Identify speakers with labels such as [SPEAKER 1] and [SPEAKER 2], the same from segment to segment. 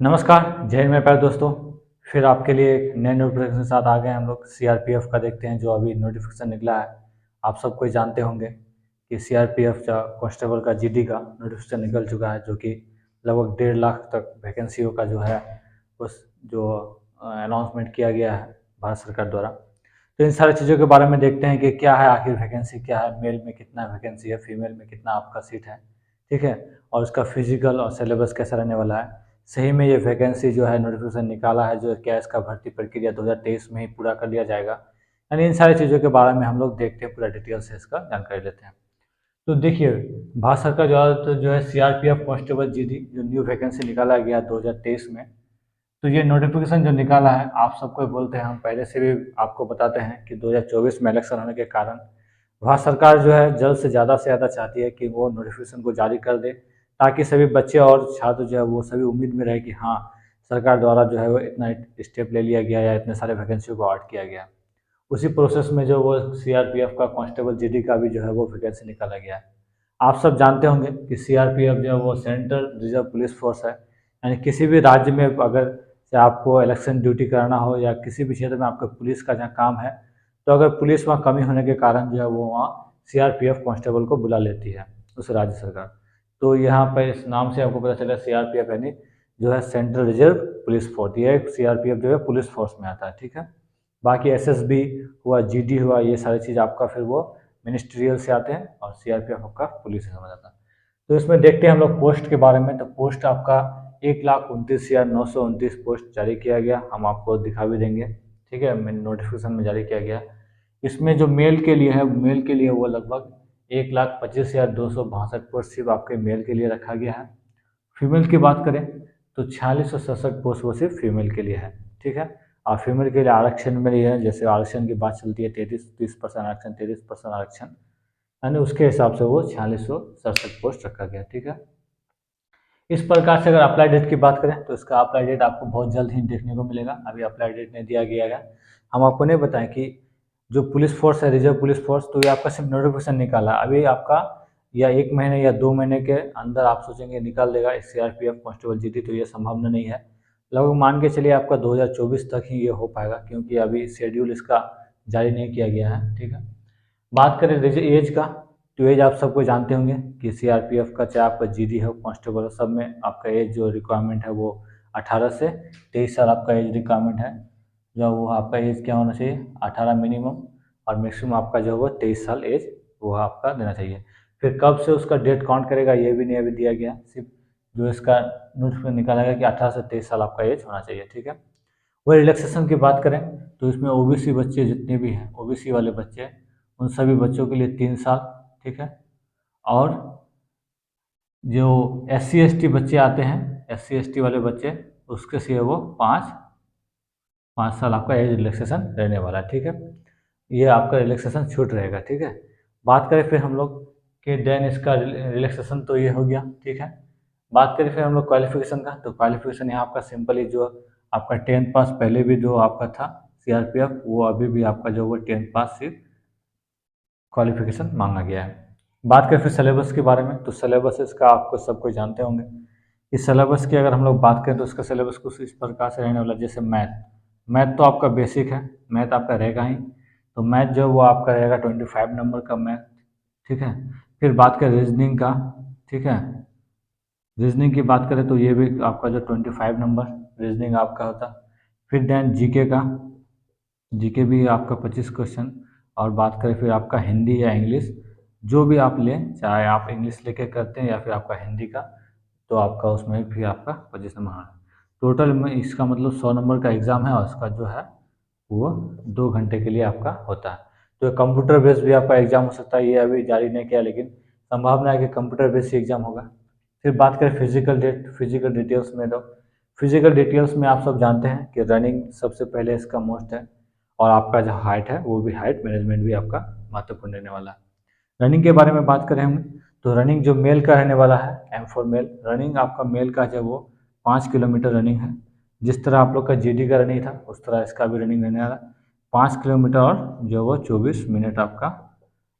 [SPEAKER 1] नमस्कार, जय हिंद मेरे प्यारे दोस्तों। फिर आपके लिए एक नए नोटिफिकेशन के साथ आ गए हम लोग। सीआरपीएफ का देखते हैं जो अभी नोटिफिकेशन निकला है। आप सब कोई जानते होंगे कि सीआरपीएफ का कांस्टेबल का जीडी का नोटिफिकेशन निकल चुका है, जो कि लगभग 1.5 लाख तक वैकेंसियों का जो है उस जो अनाउंसमेंट किया गया है भारत सरकार द्वारा। तो इन सारी चीज़ों के बारे में देखते हैं कि क्या है आखिर वैकेंसी क्या है, मेल में कितना वैकेंसी है, फीमेल में कितना आपका सीट है, ठीक है, और उसका फिजिकल और सिलेबस कैसा रहने वाला है। सही में ये वैकेंसी जो है नोटिफिकेशन निकाला है, जो क्या इसका भर्ती प्रक्रिया 2023 में ही पूरा कर लिया जाएगा। यानी इन सारी चीज़ों के बारे में हम लोग देखते हैं, पूरा डिटेल से इसका जानकारी लेते हैं। तो देखिए, भारत सरकार जो है सीआरपीएफ कांस्टेबल जीडी जो न्यू वैकेंसी निकाला गया 2023 में, तो ये नोटिफिकेशन जो निकाला है आप सबको बोलते हैं, हम पहले से भी आपको बताते हैं कि 2024 में इलेक्शन होने के कारण भारत सरकार जो है जल्द से ज़्यादा चाहती है कि वो नोटिफिकेशन को जारी कर दे, ताकि सभी बच्चे और छात्र जो है वो सभी उम्मीद में रहे कि हाँ, सरकार द्वारा जो है वो इतना स्टेप ले लिया गया या इतने सारे वैकेंसी को ऐड किया गया। उसी प्रोसेस में जो वो सीआरपीएफ का कांस्टेबल जीडी का भी जो है वो वैकेंसी निकाला गया है। आप सब जानते होंगे कि सीआरपीएफ जो है वो सेंट्रल रिजर्व पुलिस फोर्स है। यानी किसी भी राज्य में अगर चाहे आपको इलेक्शन ड्यूटी कराना हो या किसी भी क्षेत्र में आपका पुलिस का जहाँ काम है, तो अगर पुलिस वहाँ कमी होने के कारण जो है वो वहाँ सीआरपीएफ कांस्टेबल को बुला लेती है उस राज्य सरकार। तो यहाँ पर इस नाम से आपको पता चला सीआरपीएफ यानी जो है सेंट्रल रिजर्व पुलिस फोर्स, ये सीआरपीएफ जो है पुलिस फोर्स में आता है, ठीक है। बाकी एसएसबी हुआ, जीडी हुआ, ये सारी चीज़ आपका फिर वो मिनिस्ट्रियल से आते हैं और सीआरपीएफ आपका पुलिस से समझ आता है। तो इसमें देखते हैं हम लोग पोस्ट के बारे में। तो पोस्ट आपका 1,29,929 पोस्ट जारी किया गया, हम आपको दिखा भी देंगे, ठीक है, नोटिफिकेशन में जारी किया गया। इसमें जो मेल के लिए है, मेल के लिए वो लगभग 1,25,262 पोस्ट सिर्फ आपके मेल के लिए रखा गया है। फीमेल की बात करें तो 4667 पोस्ट वो सिर्फ फीमेल के लिए है, ठीक है। और फीमेल के लिए आरक्षण में ये है, जैसे आरक्षण की बात चलती है 30% आरक्षण, 33% आरक्षण, यानी उसके हिसाब से वो 4667 पोस्ट रखा गया, ठीक है। इस प्रकार से अगर अप्लाई डेट की बात करें तो इसका अप्लाई डेट आपको बहुत जल्द ही देखने को मिलेगा। अभी अप्लाई डेट नहीं दिया गया है। हम आपको नहीं बताएं कि जो पुलिस फोर्स है, रिजर्व पुलिस फोर्स, तो ये आपका सिर्फ नोटिफिकेशन निकाला, अभी आपका या 1 महीने या 2 महीने के अंदर आप सोचेंगे निकाल देगा सीआरपीएफ कांस्टेबल जीडी, तो ये संभावना नहीं है। लगभग मान के चलिए आपका 2024 तक ही ये हो पाएगा, क्योंकि अभी शेड्यूल इसका जारी नहीं किया गया है, ठीक है। बात करें एज का, तो एज आप सबको जानते होंगे कि सीआरपीएफ का चाहे आपका जीडी हो, कांस्टेबल हो, सब में आपका एज जो रिक्वायरमेंट है वो 18 से 23 साल आपका एज रिक्वायरमेंट है। जो वो आपका एज क्या होना चाहिए, 18 मिनिमम, और मैक्सिमम आपका जो होगा 23 साल एज वो आपका देना चाहिए। फिर कब से उसका डेट काउंट करेगा ये भी नहीं अभी दिया गया, सिर्फ जो इसका नोटिफिकेशन निकाला गया कि 18 से 23 साल आपका एज होना चाहिए, ठीक है। वही रिलैक्सेशन की बात करें तो इसमें ओबीसी बच्चे जितने भी हैं, ओबीसी वाले बच्चे, उन सभी बच्चों के लिए 3 साल, ठीक है। और जो SC ST बच्चे आते हैं, SC ST वाले बच्चे, उसके से वो 5 साल आपका एज रिलैक्सेशन रहने वाला है, ठीक है। ये आपका रिलैक्सेशन छूट रहेगा, ठीक है। बात करें फिर हम लोग कि देन इसका रिलैक्सेशन तो ये हो गया, ठीक है। बात करें फिर हम लोग क्वालिफिकेशन का, तो क्वालिफिकेशन यहाँ आपका सिंपल ही जो आपका 10th पास पहले भी जो आपका था सीआरपीएफ, वो अभी भी आपका जो वो 10th पास सिर्फ क्वालिफिकेशन मांगा गया है। बात करें फिर सिलेबस के बारे में, तो सिलेबस इसका आपको सब कोई जानते होंगे। इस सिलेबस की अगर हम लोग बात करें तो इसका सिलेबस कुछ इस प्रकार से रहने वाला है, जैसे मैथ तो आपका बेसिक है, मैथ आपका रहेगा ही, तो मैथ जो वो आपका रहेगा 25 नंबर का मैथ, ठीक है। फिर बात करें रीजनिंग का, ठीक है, रीजनिंग की बात करें तो ये भी आपका जो 25 नंबर रीजनिंग आपका होता। फिर देन जीके का, जीके भी आपका 25 क्वेश्चन। और बात करें फिर आपका हिंदी या इंग्लिश, जो भी आप लें, चाहे आप इंग्लिश लेके करते हैं या फिर आपका हिंदी का, तो आपका उसमें भी आपका 25 नंबर है। टोटल में इसका मतलब 100 नंबर का एग्ज़ाम है, और उसका जो है वो 2 घंटे के लिए आपका होता है। तो कंप्यूटर बेस भी आपका एग्ज़ाम हो सकता है, ये अभी जारी नहीं किया, लेकिन संभावना है कि कंप्यूटर बेस ही एग्ज़ाम होगा। फिर बात करें फिजिकल डिटेल्स में, तो फिजिकल डिटेल्स में आप सब जानते हैं कि रनिंग सबसे पहले इसका मोस्ट है, और आपका जो हाइट है वो भी हाइट मैनेजमेंट भी आपका महत्वपूर्ण रहने वाला है। रनिंग के बारे में बात करें हम, तो रनिंग जो मेल का रहने वाला है, M4 मेल रनिंग आपका मेल का जो वो 5 किलोमीटर रनिंग है। जिस तरह आप लोग का जीडी का रनिंग था उस तरह इसका भी रनिंग रहने वाला 5 किलोमीटर, और जो वो 24 मिनट आपका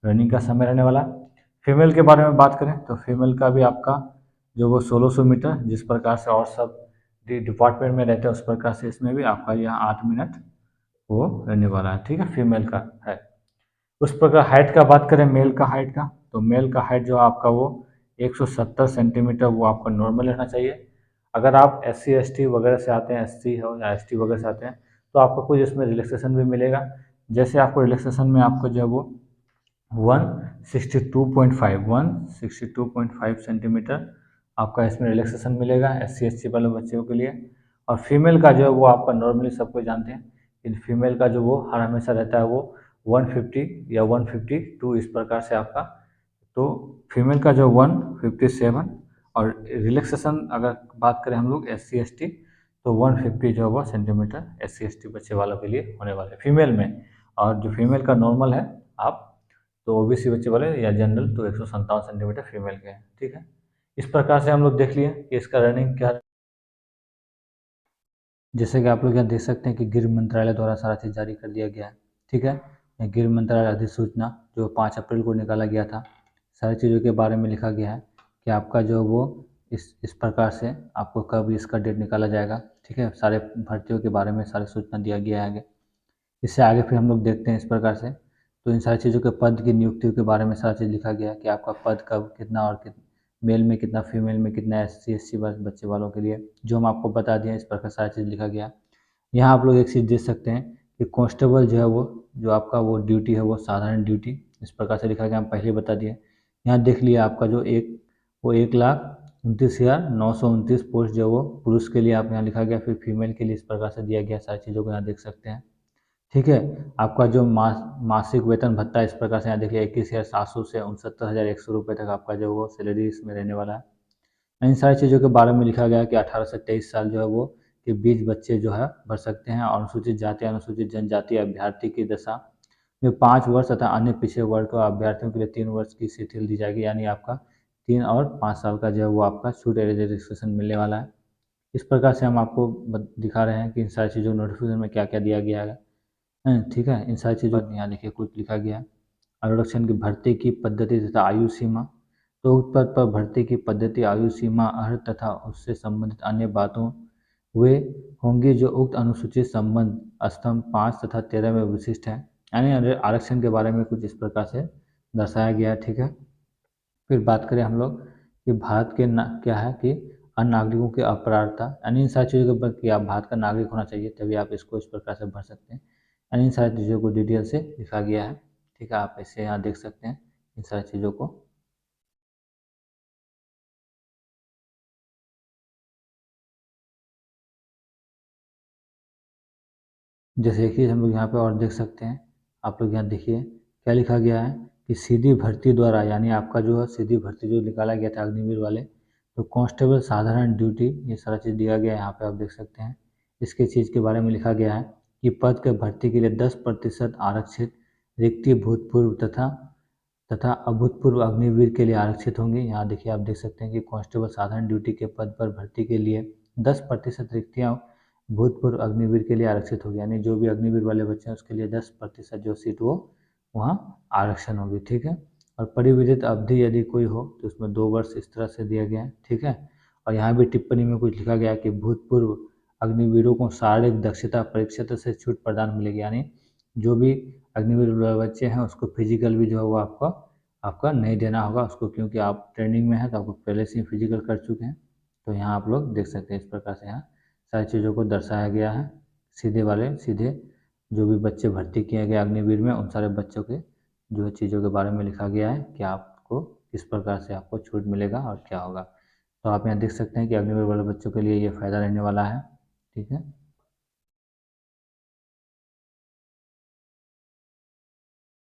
[SPEAKER 1] रनिंग का समय रहने वाला। फीमेल के बारे में बात करें तो फीमेल का भी आपका जो वो 1600 मीटर, जिस प्रकार से और सब डिपार्टमेंट में रहते हैं उस प्रकार से इसमें भी आपका यहाँ 8 मिनट वो रहने वाला है, ठीक है, फीमेल का है। उस प्रकार हाइट का बात करें, मेल का हाइट का, तो मेल का हाइट जो आपका वो 170 सेंटीमीटर वो आपका नॉर्मल रहना चाहिए। अगर आप SC ST वगैरह से आते हैं, SC हो या ST वगैरह से आते हैं, तो आपको कुछ इसमें रिलैक्सेशन भी मिलेगा। जैसे आपको रिलैक्सेशन में आपको जो है वो 162.5 सेंटीमीटर आपका इसमें रिलैक्सेशन मिलेगा SC ST वाले बच्चों के लिए। और फीमेल का जो है वो आपका नॉर्मली सबको जानते हैं कि फीमेल का जो वो हर हमेशा रहता है वो 150 या 152 इस प्रकार से आपका। तो फीमेल का जो 157 और रिलैक्सेशन अगर बात करें हम लोग SC ST तो 150 जो है वो सेंटीमीटर SC ST बच्चे वालों के लिए होने वाले फीमेल में। और जो फीमेल का नॉर्मल है आप तो OBC बच्चे वाले या जनरल तो 157 सेंटीमीटर फीमेल के हैं, ठीक है। इस प्रकार से हम लोग देख लिए कि इसका रनिंग क्या है। जैसे कि आप लोग यहाँ देख सकते हैं कि गृह मंत्रालय द्वारा सारा चीज़ जारी कर दिया गया है, ठीक है। गृह मंत्रालय अधिसूचना जो 5 अप्रैल को निकाला गया था, सारी चीज़ों के बारे में लिखा गया है कि आपका जो वो इस प्रकार से आपको कब इसका डेट निकाला जाएगा, ठीक है। सारे भर्तियों के बारे में सारी सूचना दिया गया है आगे। इससे आगे फिर हम लोग देखते हैं इस प्रकार से, तो इन सारी चीज़ों के पद की नियुक्तियों के बारे में सारा चीज़ लिखा गया है कि आपका पद कब कितना और मेल में कितना, फीमेल में कितना, SC ST बच्चे वालों के लिए जो हम आपको बता दिए, इस प्रकार सारी चीज़ लिखा गया। यहाँ आप लोग एक चीज़ देख सकते हैं कि कांस्टेबल जो है वो जो आपका वो ड्यूटी है वो साधारण ड्यूटी इस प्रकार से लिखा गया, हम पहले बता दिए। यहाँ देख लिया आपका जो 1,29,929 पोस्ट जो वो पुरुष के लिए आप यहाँ लिखा गया, फिर फीमेल के लिए इस प्रकार से दिया गया, सारी चीज़ों को यहाँ देख सकते हैं, ठीक है। आपका जो मासिक वेतन भत्ता इस प्रकार से यहाँ देखिए 21,700 से 69,100 रुपये तक आपका जो वो सैलरी इसमें रहने वाला है। इन सारी चीज़ों के बारे में लिखा गया है कि 18 से 23 साल जो है वो के बीच बच्चे जो है भर सकते हैं। और अनुसूचित जाति अनुसूचित जनजाति अभ्यर्थी की दशा में 5 वर्ष तथा अन्य पिछड़े वर्ग के अभ्यर्थियों के लिए 3 वर्ष की शिथिल दी जाएगी, यानी आपका 3 और 5 साल का जो है वो आपका छूट रिजर्वेशन मिलने वाला है। इस प्रकार से हम आपको दिखा रहे हैं कि इन सारी चीज़ों नोटिफिकेशन में क्या क्या दिया गया है, ठीक है। इन सारी चीज़ों यहाँ देखिए कुछ लिखा गया है। आरक्षण की भर्ती की पद्धति तथा आयु सीमा, तो उक्त पद पर भर्ती की पद्धति, आयु सीमा, अर्ह तथा उससे संबंधित अन्य बातों वे होंगे जो उक्त अनुसूचित संबंध स्तंभ 5 तथा 13 में विशिष्ट है। यानी आरक्षण के बारे में कुछ इस प्रकार से दर्शाया गया है, ठीक है। फिर बात करें हम लोग कि भारत के क्या है कि अन्य नागरिकों की अपराधता, यानी इन सारी चीज़ों के ऊपर कि आप भारत का नागरिक होना चाहिए तभी आप इसको इस प्रकार से भर सकते हैं। यानी इन सारी चीज़ों को डिटेल से लिखा गया है, ठीक है। आप ऐसे यहाँ देख सकते हैं इन सारी चीज़ों को। जैसे कि हम लोग यहाँ पे और देख सकते हैं, आप लोग यहाँ देखिए क्या लिखा गया है कि सीधी भर्ती द्वारा, यानी आपका जो है सीधी भर्ती जो निकाला गया था अग्निवीर वाले, तो कांस्टेबल साधारण ड्यूटी ये सारा चीज़ दिया गया है, यहाँ पे आप देख सकते हैं। इसके चीज़ के बारे में लिखा गया है कि पद के भर्ती के लिए 10% आरक्षित रिक्ति भूतपूर्व तथा अभूतपूर्व अग्निवीर के लिए आरक्षित होंगी। यहाँ देखिए आप देख सकते हैं कि कांस्टेबल साधारण ड्यूटी के पद पर भर्ती के लिए 10% रिक्तियाँ भूतपूर्व अग्निवीर के लिए आरक्षित होगी, यानी जो भी अग्निवीर वाले बच्चे हैं उसके लिए 10% जो सीट वो वहाँ आरक्षण होगी, ठीक है। और परिविधित अवधि यदि कोई हो तो उसमें 2 वर्ष इस तरह से दिया गया है, ठीक है। और यहाँ भी टिप्पणी में कुछ लिखा गया है कि भूतपूर्व अग्निवीरों को शारीरिक दक्षता परीक्षा से छूट प्रदान मिलेगी, यानी जो भी अग्निवीर वाले बच्चे हैं उसको फिजिकल भी जो है वो आपका नहीं देना होगा उसको, क्योंकि आप ट्रेनिंग में हैं तो आपको पहले से ही फिजिकल कर चुके हैं। तो यहाँ आप लोग देख सकते हैं इस प्रकार से यहाँ सारी चीज़ों को दर्शाया गया है। सीधे जो भी बच्चे भर्ती किए गए अग्निवीर में उन सारे बच्चों के जो चीज़ों के बारे में लिखा गया है कि आपको किस प्रकार से आपको छूट मिलेगा और क्या होगा। तो आप यहाँ देख सकते हैं कि अग्निवीर वाले बच्चों के लिए ये फ़ायदा रहने वाला है, ठीक है।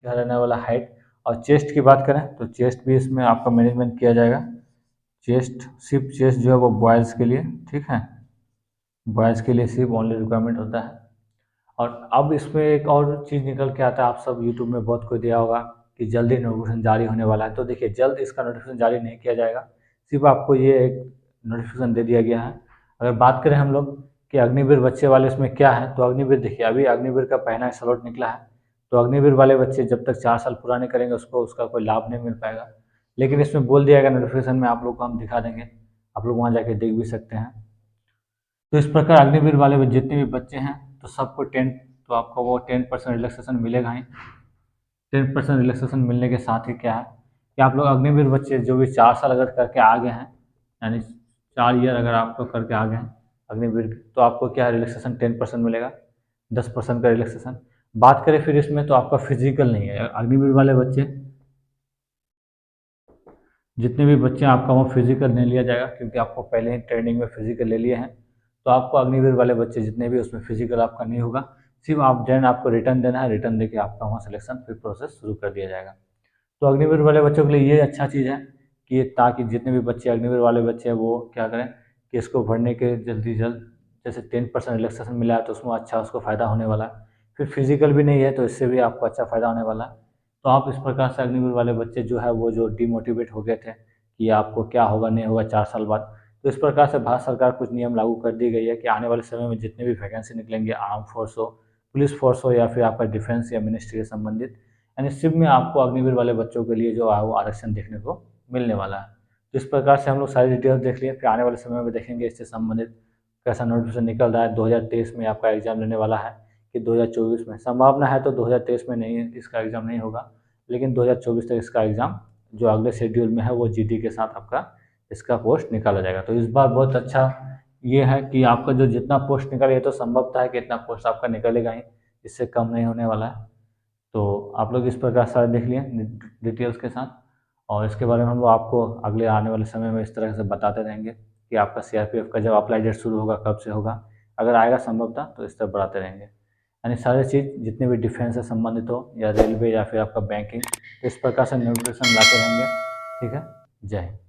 [SPEAKER 1] क्या रहने वाला हाइट और चेस्ट की बात करें तो चेस्ट भी इसमें आपका मैनेजमेंट किया जाएगा। सिर्फ चेस्ट जो है वो बॉयज़ के लिए, ठीक है, बॉयज़ के लिए सिर्फ ओनली रिक्वायरमेंट होता है। और अब इसमें एक और चीज़ निकल के आता है, आप सब यूट्यूब में बहुत कोई दिया होगा कि जल्दी नोटिफिकेशन जारी होने वाला है। तो देखिए जल्द इसका नोटिफिकेशन जारी नहीं किया जाएगा, सिर्फ आपको ये एक नोटिफिकेशन दे दिया गया है। अगर बात करें हम लोग कि अग्निवीर बच्चे वाले इसमें क्या है, तो अग्निवीर देखिए अभी अग्निवीर का पहला स्लॉट निकला है, तो अग्निवीर वाले बच्चे जब तक 4 साल पूरा नहीं करेंगे उसको उसका कोई लाभ नहीं मिल पाएगा। लेकिन इसमें बोल दिया गया नोटिफिकेशन में आप लोग को हम दिखा देंगे, आप लोग वहाँ जाके देख भी सकते हैं। तो इस प्रकार अग्निवीर वाले जितने भी बच्चे हैं तो सबको 10, तो आपको वो 10% रिलैक्सेशन मिलेगा ही। 10% रिलैक्सेशन मिलने के साथ ही क्या है कि आप लोग अग्निवीर बच्चे जो भी 4 साल अगर करके आ गए हैं, यानी 4 ईयर अगर आपको करके आ गए हैं अग्निवीर के, तो आपको क्या रिलैक्सेशन 10% मिलेगा, 10% का रिलैक्सेशन। बात करें फिर इसमें तो आपका फिजिकल नहीं है, अग्निवीर वाले बच्चे जितने भी बच्चे हैं आपका वो फिजिकल नहीं लिया जाएगा, क्योंकि आपको पहले ही ट्रेनिंग में फिजिकल ले लिए हैं। तो आपको अग्निवीर वाले बच्चे जितने भी उसमें फिजिकल आपका नहीं होगा, सिर्फ आप देन आपको रिटर्न देना है, रिटर्न देके आपका वहाँ सिलेक्शन फिर प्रोसेस शुरू कर दिया जाएगा। तो अग्निवीर वाले बच्चों के लिए ये अच्छा चीज़ है कि ताकि जितने भी बच्चे अग्निवीर वाले बच्चे हैं वो क्या करें कि इसको भरने के जल्दी जल्द, जैसे 10% रिलैक्सेशन मिला है तो उसमें अच्छा उसको फ़ायदा होने वाला है, फिर फिजिकल भी नहीं है तो इससे भी आपको अच्छा फ़ायदा होने वाला है। तो आप इस प्रकार से अग्निवीर वाले बच्चे जो है वो जो डिमोटिवेट हो गए थे कि आपको क्या होगा नहीं होगा 4 साल बाद, तो इस प्रकार से भारत सरकार कुछ नियम लागू कर दी गई है कि आने वाले समय में जितने भी वैकेंसी निकलेंगे, आर्म फोर्स हो, पुलिस फोर्स हो या फिर आपका डिफेंस या मिनिस्ट्री से संबंधित, यानी सिर्फ में आपको अग्निवीर वाले बच्चों के लिए जो है वो आरक्षण देखने को मिलने वाला है। तो इस प्रकार से हम लोग सारी डिटेल्स देख लिए, फिर आने वाले समय में देखेंगे इससे संबंधित कैसा नोटिफिकेशन निकल रहा है। 2023 में आपका एग्जाम लेने वाला है कि 2024 में, संभावना है तो 2023 में नहीं, इसका एग्ज़ाम नहीं होगा, लेकिन 2024 तक इसका एग्ज़ाम जो अगले शेड्यूल में है वो जीडी के साथ आपका इसका पोस्ट निकाला जाएगा। तो इस बार बहुत अच्छा ये है कि आपका जो जितना पोस्ट निकले, ये तो संभवता है कि इतना पोस्ट आपका निकलेगा ही, इससे कम नहीं होने वाला है। तो आप लोग इस प्रकार सारे देख लिए डिटेल्स के साथ, और इसके बारे में हम लोग आपको अगले आने वाले समय में इस तरह से बताते रहेंगे कि आपका सीआरपीएफ का जब अप्लाई डेट शुरू होगा कब से होगा, अगर आएगा संभवतः तो इस तरह बढ़ाते रहेंगे। यानी सारी चीज़ जितने भी डिफेंस से संबंधित हो या रेलवे या फिर आपका बैंकिंग, तो इस प्रकार से नोटिफिकेशन लाते रहेंगे। ठीक है, जय हिंद।